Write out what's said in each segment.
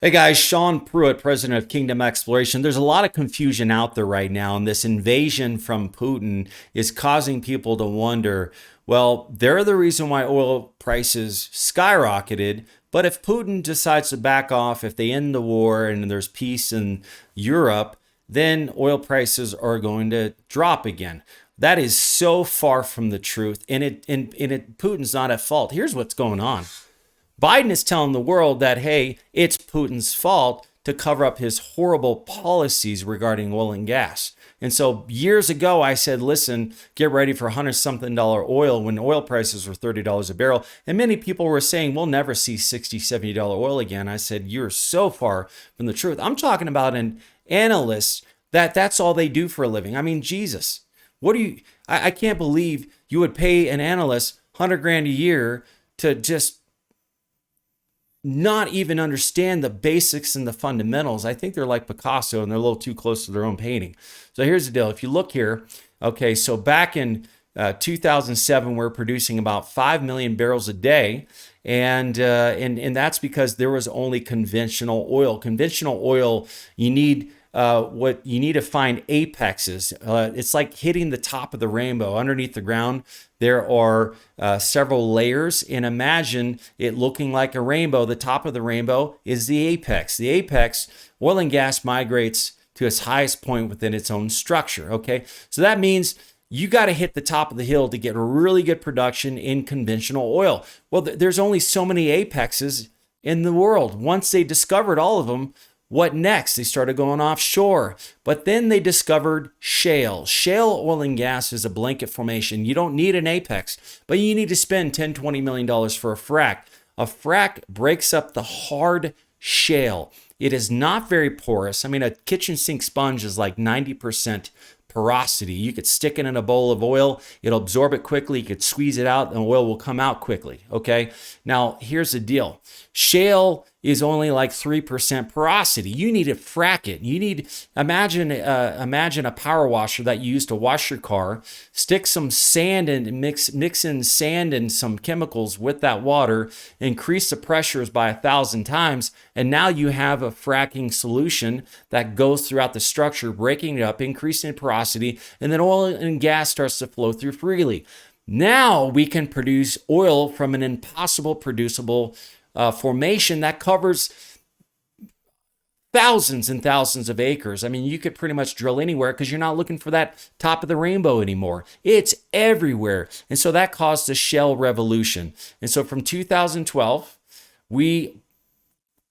Hey guys, Sean Pruitt, president of Kingdom Exploration. There's a lot of confusion out there right now, and this invasion from Putin is causing people to wonder, well, they're the reason why oil prices skyrocketed. But if Putin decides to back off, if they end the war and there's peace in Europe, then oil prices are going to drop again. That is so far from the truth, and Putin's not at fault. Here's what's going on. Biden is telling the world that, hey, it's Putin's fault to cover up his horrible policies regarding oil and gas. And so years ago, I said, listen, get ready for $100-something oil when oil prices were $30 a barrel. And many people were saying, we'll never see $60, $70 oil again. I said, you're so far from the truth. I'm talking about an analyst that's all they do for a living. I mean, Jesus, I can't believe you would pay an analyst 100 grand a year to just not even understand the basics and the fundamentals. I think they're like Picasso and they're a little too close to their own painting. So here's the deal. If you look here, okay, so back in 2007, we're producing about 5 million barrels a day. And that's because there was only conventional oil. Conventional oil, you need what you need to find apexes. It's like hitting the top of the rainbow. Underneath the ground, there are several layers, and imagine it looking like a rainbow. The top of the rainbow is the apex. The apex, oil and gas migrates to its highest point within its own structure. Okay, so that means you got to hit the top of the hill to get a really good production in conventional oil. Well, there's only so many apexes in the world. Once they discovered all of them, what next? They started going offshore, but then they discovered shale. Shale oil and gas is a blanket formation. You don't need an apex, but you need to spend $10-20 million for a frac. A frac breaks up the hard shale. It is not very porous. I mean, a kitchen sink sponge is like 90% porosity. You could stick it in a bowl of oil, it'll absorb it quickly. You could squeeze it out, and oil will come out quickly. Okay. Now, here's the deal. Shale is only like 3% porosity. You need to frack it. You need imagine a power washer that you use to wash your car. Stick some sand and mix in sand and some chemicals with that water. Increase the pressures by 1,000 times, and now you have a fracking solution that goes throughout the structure, breaking it up, increasing porosity, and then oil and gas starts to flow through freely. Now we can produce oil from an impossible producible formation that covers thousands and thousands of acres. I mean, you could pretty much drill anywhere because you're not looking for that top of the rainbow anymore. It's everywhere. And so that caused the shale revolution. And so from 2012, we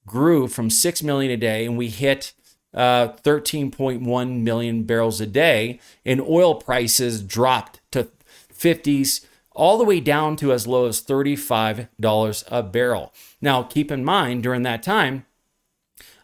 grew from 6 million a day and we hit 13.1 million barrels a day, and oil prices dropped to 50s all the way down to as low as $35 a barrel. Now, keep in mind, during that time,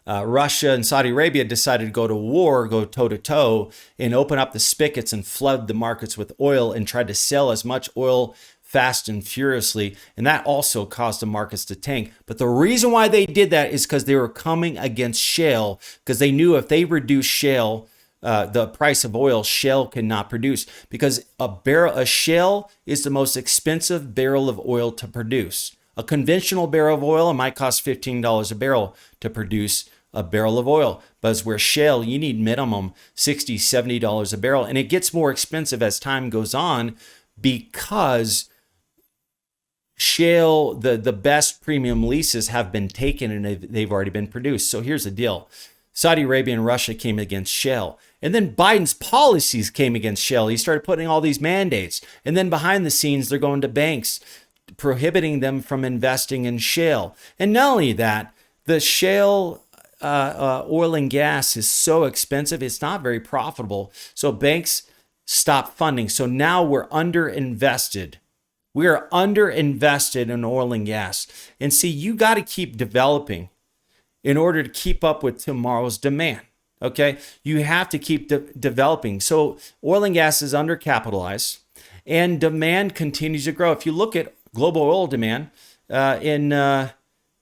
Russia and Saudi Arabia decided to go to war, go toe-to-toe, and open up the spigots and flood the markets with oil and tried to sell as much oil fast and furiously. And that also caused the markets to tank. But the reason why they did that is because they were coming against shale, because they knew if they reduced shale, the price of oil, shale cannot produce, because a shale is the most expensive barrel of oil to produce. A conventional barrel of oil, it might cost $15 a barrel to produce a barrel of oil. But as where shale, you need minimum $60, $70 a barrel. And it gets more expensive as time goes on because shale, the best premium leases have been taken and they've already been produced. So here's the deal. Saudi Arabia and Russia came against shale. And then Biden's policies came against shale. He started putting all these mandates. And then behind the scenes, they're going to banks, prohibiting them from investing in shale. And not only that, the shale oil and gas is so expensive, it's not very profitable. So banks stop funding. So now we're underinvested. We are underinvested in oil and gas. And see, you got to keep developing in order to keep up with tomorrow's demand. Okay, you have to keep developing. So oil and gas is undercapitalized, and demand continues to grow. If you look at global oil demand in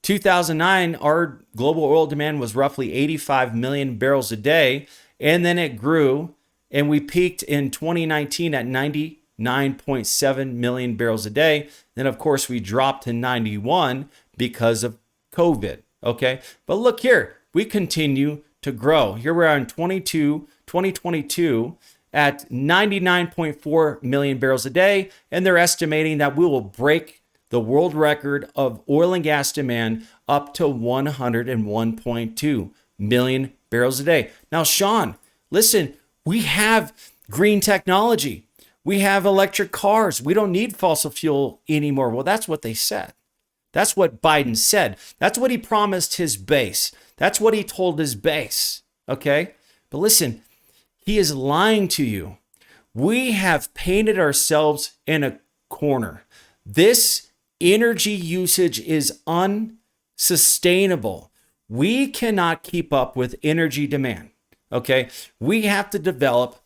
2009, our global oil demand was roughly 85 million barrels a day, and then it grew, and we peaked in 2019 at 99.7 million barrels a day. Then, of course, we dropped to 91 because of COVID. Okay. But look here, we continue to grow. Here we are in 2022 at 99.4 million barrels a day. And they're estimating that we will break the world record of oil and gas demand up to 101.2 million barrels a day. Now, Sean, listen, we have green technology. We have electric cars. We don't need fossil fuel anymore. Well, that's what they said. That's what Biden said. That's what he promised his base. That's what he told his base. Okay? But listen, he is lying to you. We have painted ourselves in a corner. This energy usage is unsustainable. We cannot keep up with energy demand. Okay? We have to develop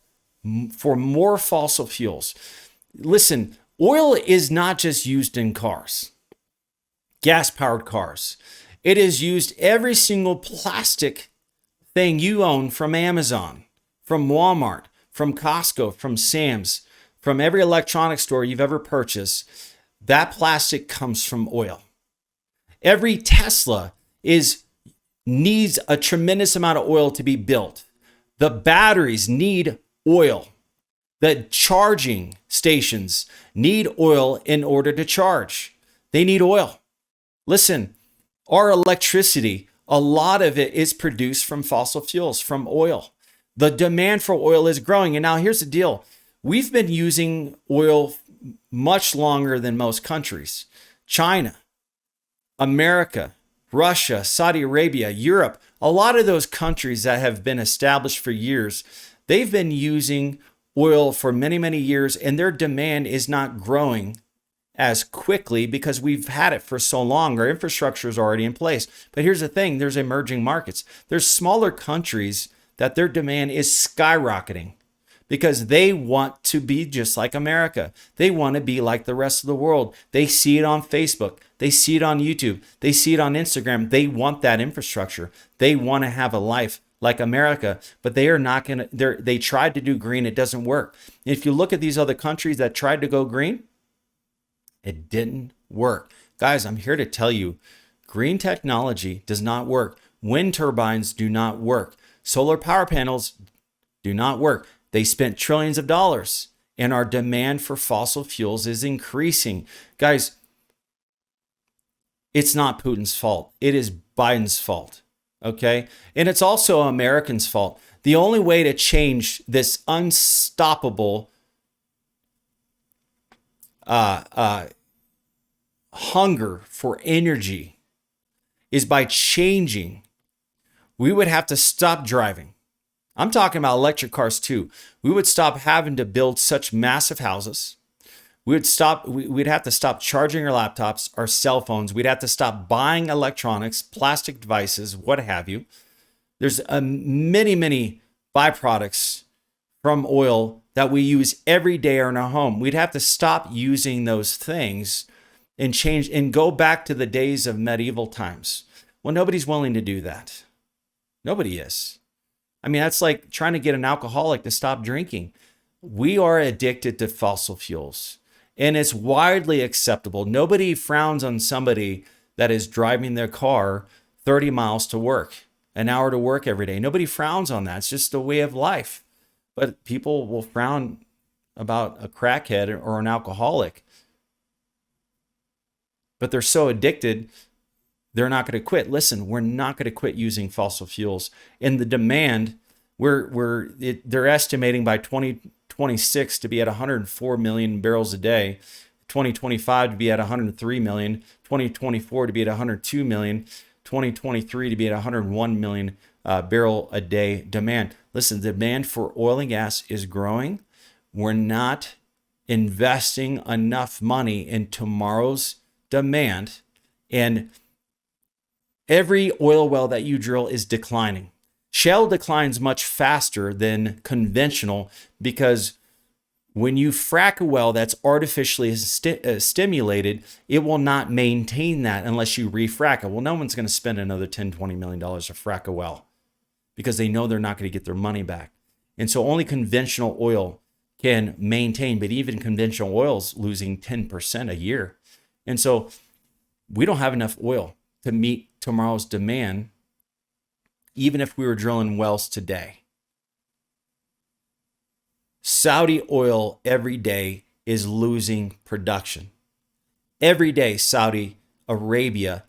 for more fossil fuels. Listen, oil is not just used in cars, gas-powered cars. It is used every single plastic thing you own from Amazon, from Walmart, from Costco, from Sam's, from every electronics store you've ever purchased. That plastic comes from oil. Every Tesla needs a tremendous amount of oil to be built. The batteries need oil. The charging stations need oil in order to charge. They need oil. Listen, our electricity, a lot of it is produced from fossil fuels, from oil. The demand for oil is growing. And now here's the deal. We've been using oil much longer than most countries. China, America, Russia, Saudi Arabia, Europe, a lot of those countries that have been established for years, they've been using oil for many, many years, and their demand is not growing as quickly because we've had it for so long. Our infrastructure is already in place. But here's the thing, there's emerging markets. There's smaller countries that their demand is skyrocketing because they want to be just like America. They want to be like the rest of the world. They see it on Facebook. They see it on YouTube. They see it on Instagram. They want that infrastructure. They want to have a life like America, but they are not going to, they tried to do green. It doesn't work. If you look at these other countries that tried to go green, it didn't work. Guys, I'm here to tell you, green technology does not work. Wind turbines do not work. Solar power panels do not work. They spent trillions of dollars, and our demand for fossil fuels is increasing. Guys, it's not Putin's fault. It is Biden's fault. Okay? And it's also Americans' fault. The only way to change this unstoppable hunger for energy is by changing. We would have to stop driving. I'm talking about electric cars too. We would stop having to build such massive houses. We'd have to stop charging our laptops, our cell phones. We'd have to stop buying electronics, plastic devices, what have you. There's many, many byproducts from oil that we use every day in our home. We'd have to stop using those things and change and go back to the days of medieval times. Well, nobody's willing to do that. Nobody is. I mean, that's like trying to get an alcoholic to stop drinking. We are addicted to fossil fuels, and it's widely acceptable. Nobody frowns on somebody that is driving their car 30 miles to work, an hour to work every day. Nobody frowns on that. It's just a way of life. But people will frown about a crackhead or an alcoholic. But they're so addicted, they're not going to quit. Listen, we're not going to quit using fossil fuels. And the demand, they're estimating by 2026 to be at 104 million barrels a day, 2025 to be at 103 million, 2024 to be at 102 million, 2023 to be at 101 million barrel a day demand. Listen, the demand for oil and gas is growing. We're not investing enough money in tomorrow's demand, and every oil well that you drill is declining. Shale declines much faster than conventional because when you frack a well that's artificially stimulated, it will not maintain that unless you refrack it. Well, no one's going to spend another $10, $20 million to frack a well because they know they're not going to get their money back. And so only conventional oil can maintain, but even conventional oil's losing 10% a year. And so we don't have enough oil to meet tomorrow's demand, even if we were drilling wells today. Saudi oil every day is losing production. Every day, Saudi Arabia,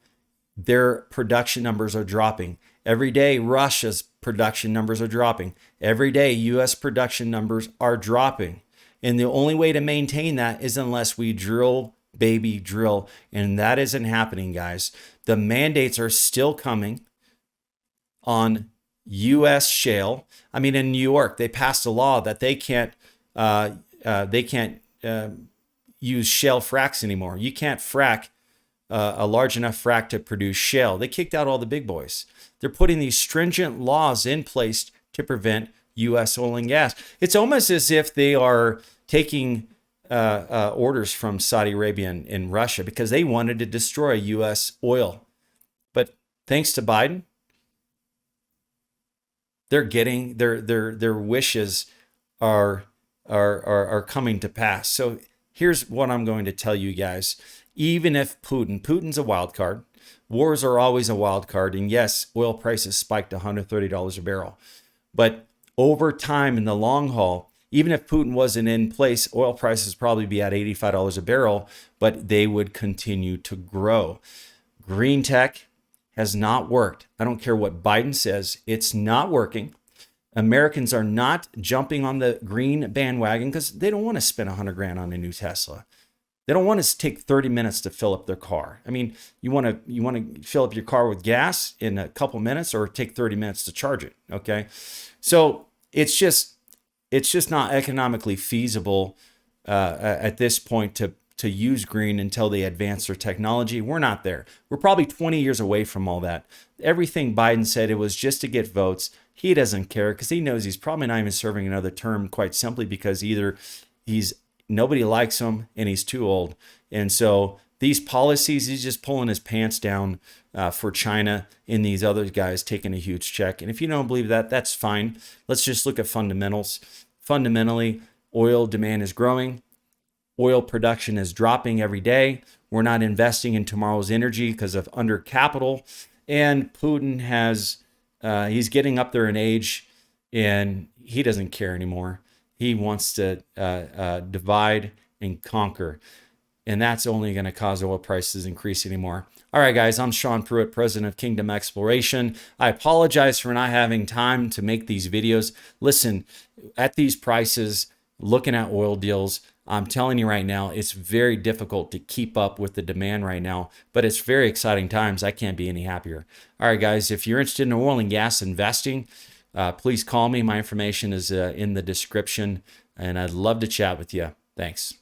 their production numbers are dropping. Every day, Russia's production numbers are dropping. Every day, U.S. production numbers are dropping. And the only way to maintain that is unless we drill, baby, drill. And that isn't happening, guys. The mandates are still coming on U.S. shale. I mean, in New York, they passed a law that they can't use shale fracks anymore. You can't frack a large enough frack to produce shale. They kicked out all the big boys. They're putting these stringent laws in place to prevent U.S. oil and gas. It's almost as if they are taking orders from Saudi Arabia and Russia because they wanted to destroy U.S. oil. But thanks to Biden, they're getting their wishes are coming to pass. So here's what I'm going to tell you guys. Even if Putin's a wild card, wars are always a wild card. And yes, oil prices spiked to $130 a barrel. But over time in the long haul, even if Putin wasn't in place, oil prices probably be at $85 a barrel, but they would continue to grow. Green tech has not worked. I don't care what Biden says, it's not working. Americans are not jumping on the green bandwagon because they don't want to spend $100,000 on a new Tesla. They don't want to take 30 minutes to fill up their car. I mean, you want to fill up your car with gas in a couple minutes or take 30 minutes to charge it, okay? So it's just not economically feasible at this point to use green until they advance their technology. We're not there. We're probably 20 years away from all that. Everything Biden said, it was just to get votes. He doesn't care because he knows he's probably not even serving another term, quite simply because either nobody likes him and he's too old. And so these policies, he's just pulling his pants down for China and these other guys taking a huge check. And if you don't believe that, that's fine. Let's just look at fundamentals. Fundamentally, oil demand is growing. Oil production is dropping every day. We're not investing in tomorrow's energy because of under capital. And Putin he's getting up there in age and he doesn't care anymore. He wants to divide and conquer. And that's only going to cause oil prices increase anymore. All right, guys, I'm Sean Pruitt, president of Kingdom Exploration. I apologize for not having time to make these videos. Listen, at these prices, looking at oil deals, I'm telling you right now, it's very difficult to keep up with the demand right now, but it's very exciting times. I can't be any happier. All right, guys, if you're interested in oil and gas investing, please call me. My information is in the description, and I'd love to chat with you. Thanks.